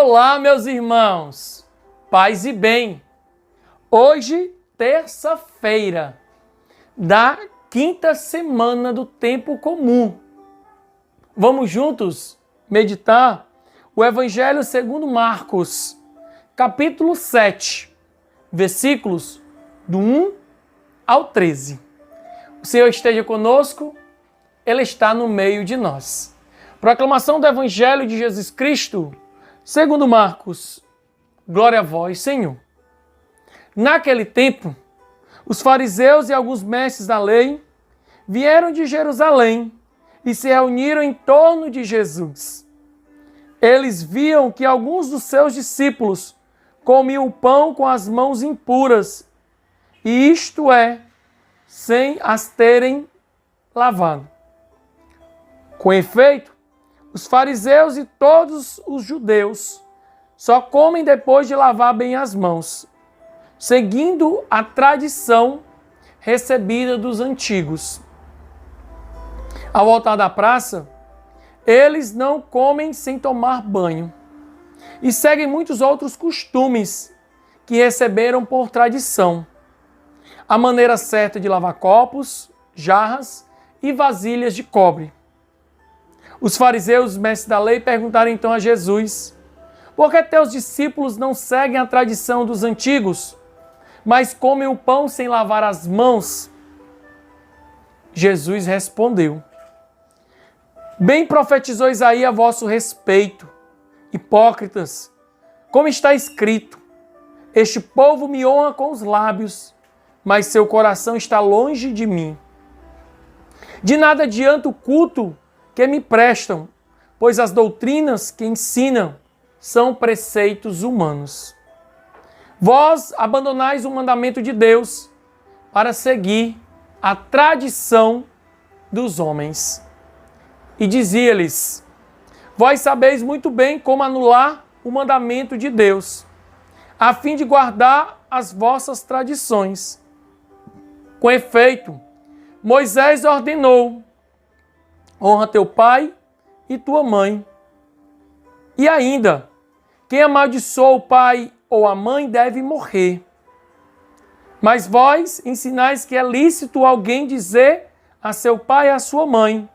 Olá, meus irmãos, paz e bem. Hoje, terça-feira da quinta semana do tempo comum. Vamos juntos meditar o Evangelho segundo Marcos, capítulo 7, versículos do 1 ao 13. O Senhor esteja conosco, Ele está no meio de nós. Proclamação do Evangelho de Jesus Cristo, segundo Marcos. Glória a vós, Senhor. Naquele tempo, os fariseus e alguns mestres da lei vieram de Jerusalém e se reuniram em torno de Jesus. Eles viam que alguns dos seus discípulos comiam o pão com as mãos impuras, e isto é, sem as terem lavado. Com efeito, os fariseus e todos os judeus só comem depois de lavar bem as mãos, seguindo a tradição recebida dos antigos. Ao voltar da praça, eles não comem sem tomar banho e seguem muitos outros costumes que receberam por tradição. A maneira certa de lavar copos, jarras e vasilhas de cobre. Os fariseus, os mestres da lei, perguntaram então a Jesus: por que teus discípulos não seguem a tradição dos antigos, mas comem o pão sem lavar as mãos? Jesus respondeu: bem profetizou Isaías a vosso respeito, hipócritas, como está escrito: este povo me honra com os lábios, mas seu coração está longe de mim. De nada adianta o culto que me prestam, pois as doutrinas que ensinam são preceitos humanos. Vós abandonais o mandamento de Deus para seguir a tradição dos homens. E dizia-lhes: vós sabeis muito bem como anular o mandamento de Deus, a fim de guardar as vossas tradições. Com efeito, Moisés ordenou: honra teu pai e tua mãe. E ainda, quem amaldiçoa o pai ou a mãe deve morrer. Mas vós ensinais que é lícito alguém dizer a seu pai e a sua mãe: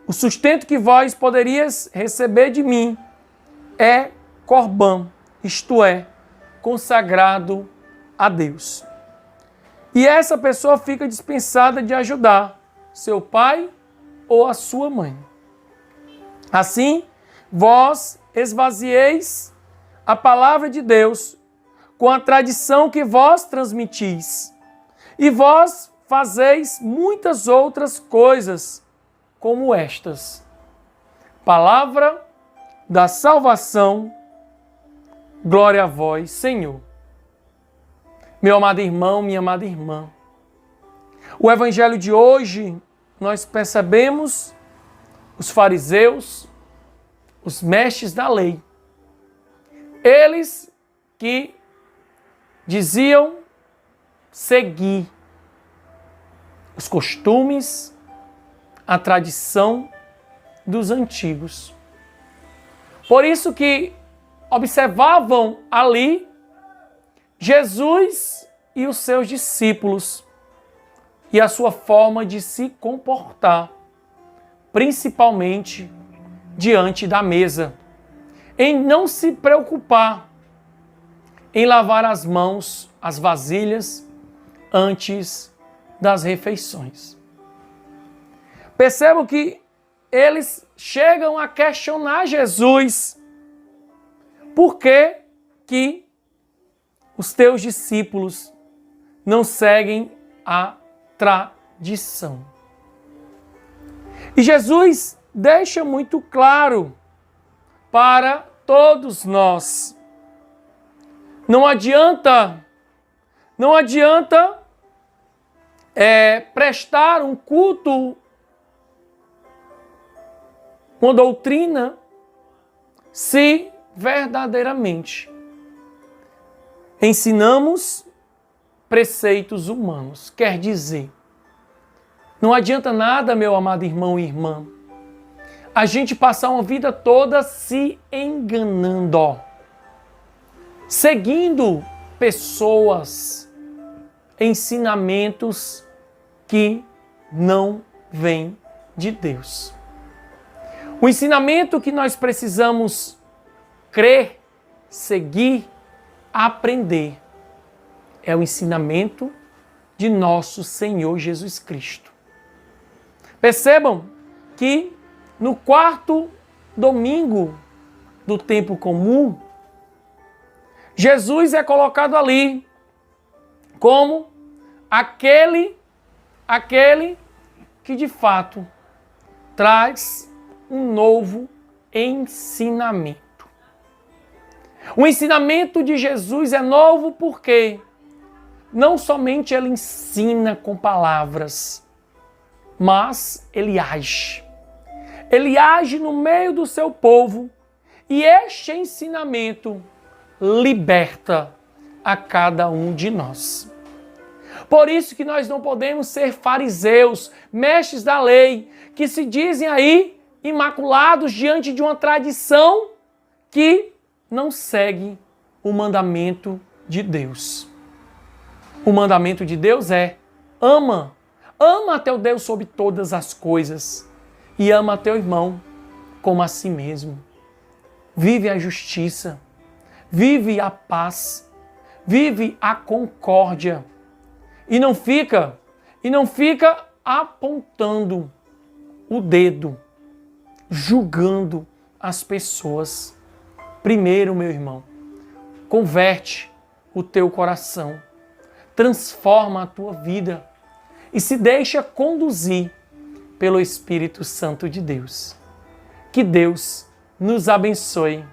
o sustento que vós poderias receber de mim é corbã, isto é, consagrado a Deus. E essa pessoa fica dispensada de ajudar seu pai ou a sua mãe. Assim, vós esvazieis a palavra de Deus com a tradição que vós transmitis, e vós fazeis muitas outras coisas como estas. Palavra da salvação, glória a vós, Senhor. Meu amado irmão, minha amada irmã, o evangelho de hoje nós percebemos os fariseus, os mestres da lei, eles que diziam seguir os costumes, a tradição dos antigos. Por isso que observavam ali Jesus e os seus discípulos e a sua forma de se comportar, principalmente diante da mesa, em não se preocupar em lavar as mãos, as vasilhas, antes das refeições. Percebam que eles chegam a questionar Jesus: por que que os teus discípulos não seguem a tradição? E Jesus deixa muito claro para todos nós: não adianta prestar um culto, uma doutrina, se verdadeiramente ensinamos preceitos humanos. Quer dizer, não adianta nada, meu amado irmão e irmã, a gente passar uma vida toda se enganando, ó, seguindo pessoas, ensinamentos que não vêm de Deus. O ensinamento que nós precisamos crer, seguir, aprender é o ensinamento de nosso Senhor Jesus Cristo. Percebam que no quarto domingo do tempo comum, Jesus é colocado ali como aquele que de fato traz um novo ensinamento. O ensinamento de Jesus é novo porque não somente ele ensina com palavras, mas ele age. Ele age no meio do seu povo e este ensinamento liberta a cada um de nós. Por isso que nós não podemos ser fariseus, mestres da lei, que se dizem aí imaculados diante de uma tradição que não segue o mandamento de Deus. O mandamento de Deus é: ama a teu Deus sobre todas as coisas e ama a teu irmão como a si mesmo. Vive a justiça, vive a paz, vive a concórdia e não fica apontando o dedo, julgando as pessoas. Primeiro, meu irmão, converte o teu coração, transforma a tua vida e se deixa conduzir pelo Espírito Santo de Deus. Que Deus nos abençoe